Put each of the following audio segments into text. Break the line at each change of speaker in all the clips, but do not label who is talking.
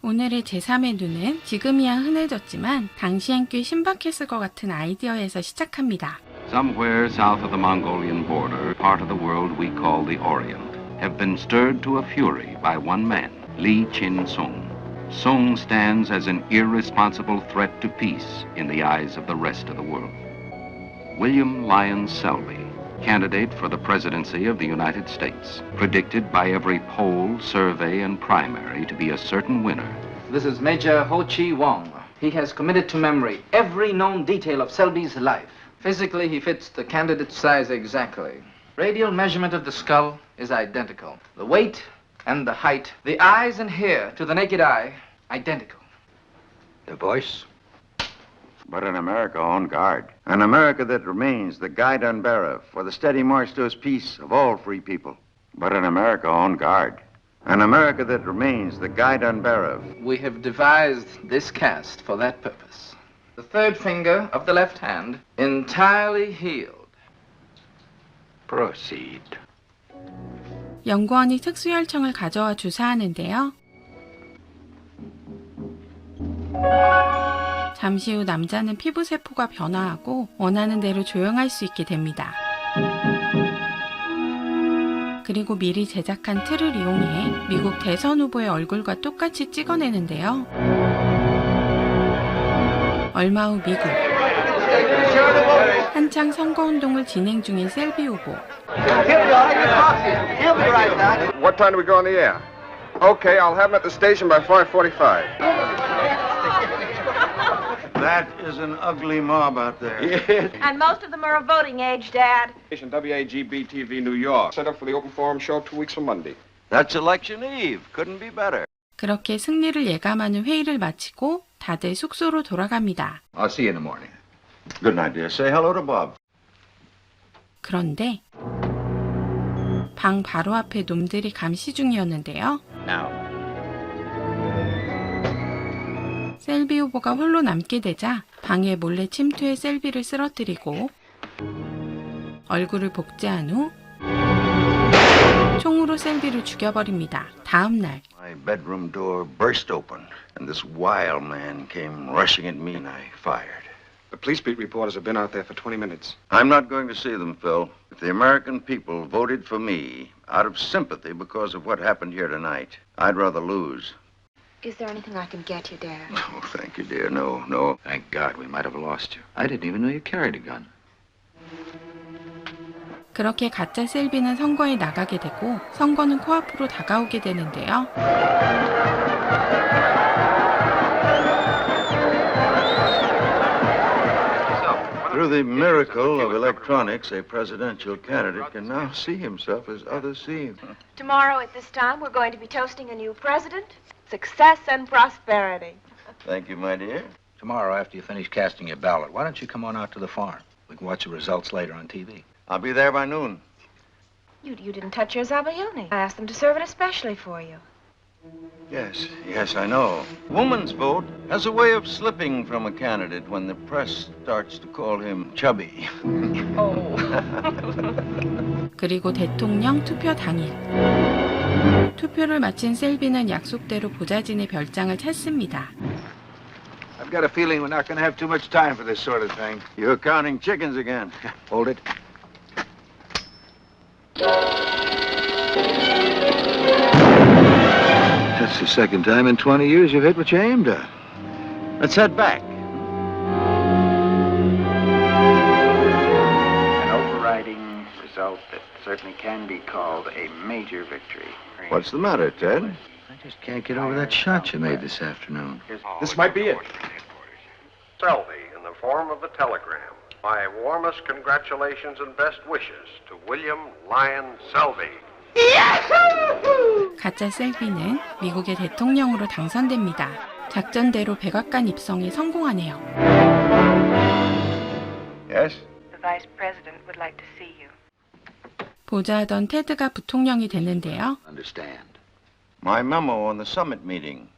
오늘의 제3의 눈은 지금이야 흔해졌지만 당시엔 꽤 신박했을 것 같은 아이디어에서 시작합니다.
Somewhere south of the Mongolian border, part of the world we call the Orient, have been stirred to a fury by one man, Lee Chin-sung. Sung stands as an irresponsible threat to peace in the eyes of the rest of the world. William Lyon Selby, candidate for the presidency of the United States, predicted by every poll, survey, and primary to be a certain winner.
This is Major Ho Chi Wong. He has committed to memory every known detail of Selby's life. Physically, he fits the candidate's size exactly. Radial measurement of the skull is identical. The weight and the height, the eyes and hair to the naked eye, identical.
The voice? But an America on guard. An America that remains the guide and bearer for the steady march towards peace of all free people. But an America on guard. An America that remains the guide and bearer.
We have devised this cast for that purpose. The third finger of the left hand entirely healed.
Proceed.
연구원이 특수혈청을 가져와 주사하는데요. 잠시 후 남자는 피부세포가 변화하고 원하는 대로 조형할 수 있게 됩니다. 그리고 미리 제작한 틀을 이용해 미국 대선 후보의 얼굴과 똑같이 찍어내는데요. 얼마 후 미국. 한창 선거운동을 진행 중인 셀비 후보.
What time do we go on the air? Okay, I'll have him at the station by 5:45.
That is an ugly mob out there.
Yes.
And most of them are of voting age, Dad.
Station WAGB-TV New York. Set up for the open forum show 2 weeks from Monday.
That's election eve. Couldn't be better.
그렇게 승리를 예감하는 회의를 마치고 다들 숙소로 돌아갑니다.
I'll see you in the morning. Good night, dear. Say hello to Bob.
그런데 방 바로 앞에 놈들이 감시 중이었는데요.
Now.
셀비 후보가 홀로 남게 되자 방에 몰래 침투해 셀비를 쓰러뜨리고 얼굴을 복제한 후 총으로 셀비를 죽여버립니다. 다음 날
My bedroom door burst open, and this wild man came rushing at me, and I fired.
The police beat reporters have been out there for 20 minutes.
I'm not going to see them, Phil. If the American people voted for me out of sympathy because of what happened here tonight, I'd rather lose.
Is there anything I can get you, Dad?
Oh, thank you, dear. No, no.
Thank God we might have lost you. I didn't even know you carried a gun.
그렇게 가짜 셀비는 선거에 나가게 되고 선거는 코앞으로 다가오게 되는데요.
Through the miracle of electronics, a presidential candidate can now see himself as others see him.
Tomorrow at this time, we're going to be toasting a new president, success and prosperity.
Thank you, my dear.
Tomorrow, after you finish casting your ballot, why don't you come on out to the farm? We can watch the results later on TV.
I'll be there by noon.
You didn't touch your zabayone. I asked them to serve it especially for you.
Yes, I know. Woman's vote has a way of slipping from a candidate when the press starts to call him chubby.
그리고 대통령 투표 당일. 투표를 마친 셀비는 약속대로 보좌진의 별장을 찾습니다.
I've got a feeling we're not going to have too much time for this sort of thing. You're counting chickens again. Hold it. That's the second time in 20 years you've hit what you aimed at. Let's head back.
An overriding result that certainly can be called a major victory.
What's the matter, Ted?
I just can't get over that shot you made this afternoon.
This might be it.
Selby in the form of a telegram. My warmest congratulations and best wishes to William Lyon Selby.
가짜 셀비는 미국의 대통령으로 당선됩니다. 작전대로 백악관 입성에 성공하네요.
Yes?
The Vice President would like to see you.
보좌하던 테드가 부통령이 되는데요.
Understand.
My memo on the summit meeting.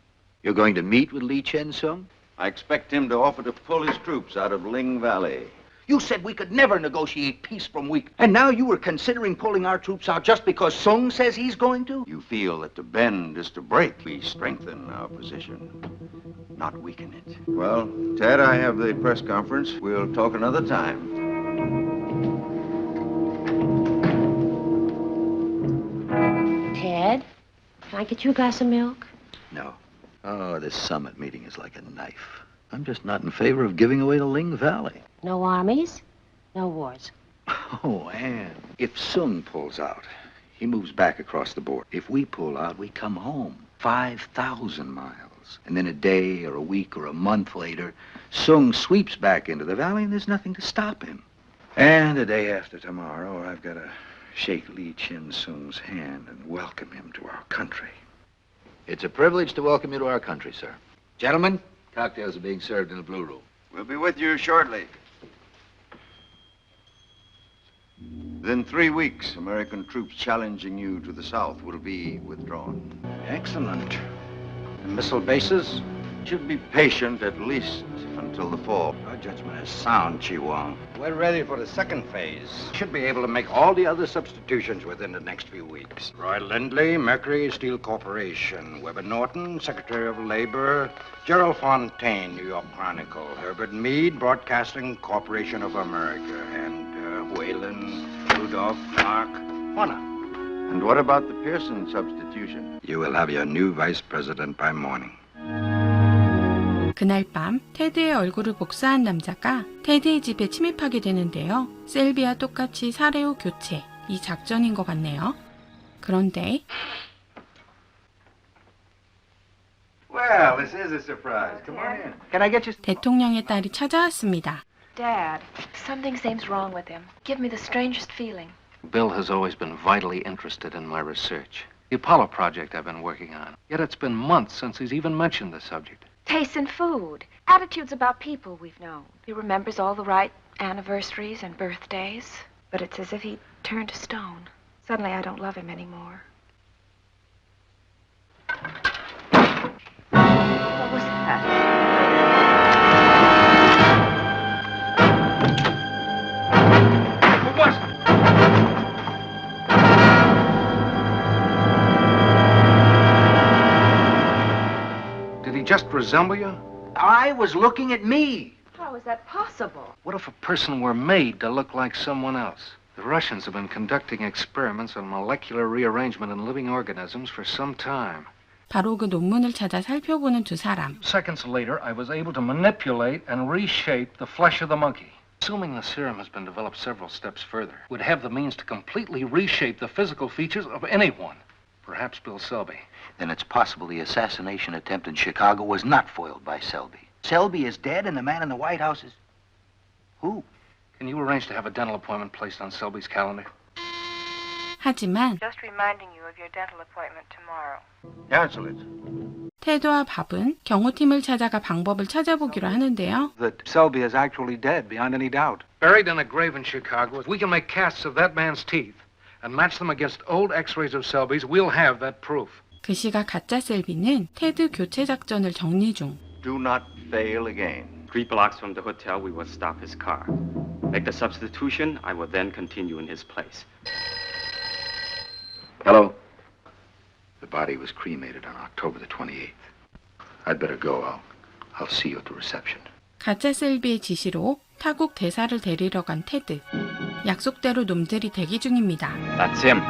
You're going to meet with Lee Chen-sung?
I expect him to offer to pull his troops out of Ling Valley.
You said we could never negotiate peace from weak. And now you were considering pulling our troops out just because Sung says he's going to?
You feel that to bend is to break. We strengthen our position, not weaken it. Well, Ted, I have the press conference. We'll talk another time.
Ted, can I get you a glass of milk?
No. Oh, this summit meeting is like a knife. I'm just not in favor of giving away the Ling Valley.
No armies, no wars.
Oh, Anne, if Sung pulls out, he moves back across the border. If we pull out, we come home. 5,000 miles. And then a day or a week or a month later, Sung sweeps back into the valley and there's nothing to stop him. And the day after tomorrow, I've got to shake Lee Chin-sung's hand and welcome him to our country.
It's a privilege to welcome you to our country, sir. Gentlemen, cocktails are being served in the blue room.
We'll be with you shortly. Within 3 weeks, American troops challenging you to the south will be withdrawn.
Excellent. The missile bases?
Should be patient at least until the fall.
Our judgment is sound, Chi Wong. We're ready for the second phase. Should be able to make all the other substitutions within the next few weeks. Roy Lindley, Mercury Steel Corporation. Weber Norton, Secretary of Labor. Gerald Fontaine, New York Chronicle. Herbert Mead, Broadcasting Corporation of America. And Whalen, Rudolph, Clark, Horner.
And what about the Pearson substitution?
You will have your new vice president by morning.
그날 밤 테드의 얼굴을 복사한 남자가 테드의 집에 침입하게 되는데요. 셀비와 똑같이 살해 후 교체, 이 작전인 것 같네요. 그런데
Well, this is a surprise. Come on in.
Can I get you...
대통령의 딸이 찾아왔습니다.
Dad, something seems wrong with him. Give me the strangest feeling.
Bill has always been vitally interested in my research. The Apollo project I've been working on. Yet it's been months since he's even mentioned the subject.
Tastes in food, attitudes about people we've known. He remembers all the right anniversaries and birthdays, but it's as if he turned to stone. Suddenly I don't love him anymore. What was that?
Just resemble you?
I was looking at me.
How is that possible?
What if a person were made to look like someone else? The Russians have been conducting experiments on molecular rearrangement in living organisms for some time.
바로 그 논문을 찾아 살펴보는 두 사람.
Seconds later, I was able to manipulate and reshape the flesh of the monkey. Assuming the serum has been developed several steps further, would have the means to completely reshape the physical features of anyone. Perhaps Bill Selby.
Then it's possible the assassination attempt in Chicago was not foiled by Selby. Selby is dead and the man in the White House is... Who?
Can you arrange to have a dental appointment placed on Selby's calendar?
하지만
Just reminding you of your dental appointment tomorrow.
Cancel it.
테드와 밥은 경호팀을 찾아가 방법을 찾아보기로 하는데요.
That Selby is actually dead, beyond any doubt.
Buried in a grave in Chicago, if we can make casts of that man's teeth and match them against old x-rays of Selby's, we'll have that proof.
그 시각 가짜 셀비는 테드 교체 작전을 정리 중.
Do not fail again.
3 blocks from the hotel, we will stop his car. Make the substitution, I will then continue in his place.
Hello? The body was cremated on October the 28th. I'd better go. I'll see you at the reception.
가짜 셀비의 지시로 타국 대사를 데리러 간 테드. 약속대로 놈들이 대기 중입니다.
That's him.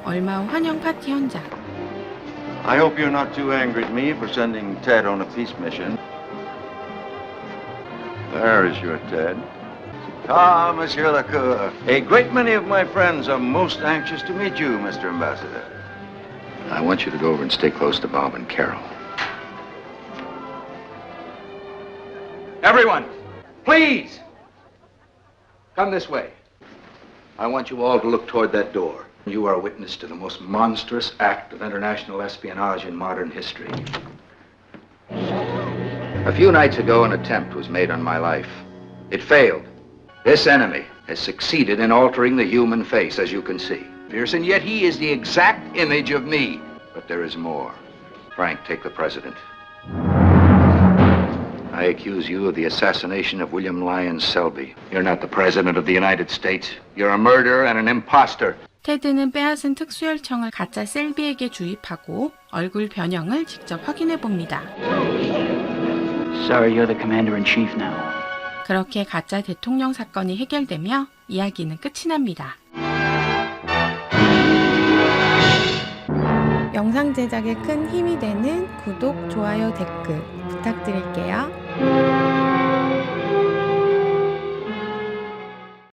얼마 후 환영 파티 현장.
I hope you're not too angry at me for sending Ted on a peace mission. There is your Ted. Ah, Monsieur Lacour. A great many of my friends are most anxious to meet you, Mr. Ambassador.
I want you to go over and stay close to Bob and Carol. Everyone, please, come this way. I want you all to look toward that door. You are witness to the most monstrous act of international espionage in modern history. A few nights ago, an attempt was made on my life. It failed. This enemy has succeeded in altering the human face, as you can see. Pearson, yet he is the exact image of me. But there is more. Frank, take the president.
I accuse you of the assassination of William Lyon Selby. You're not the president of the United States. You're a murderer and an imposter.
테드는 빼앗은 특수혈청을 가짜 셀비에게 주입하고 얼굴 변형을 직접 확인해 봅니다.
Sorry, you're the commander-in-chief now.
그렇게 가짜 대통령 사건이 해결되며 이야기는 끝이 납니다. 영상 제작에 큰 힘이 되는 구독, 좋아요, 댓글 부탁드릴게요.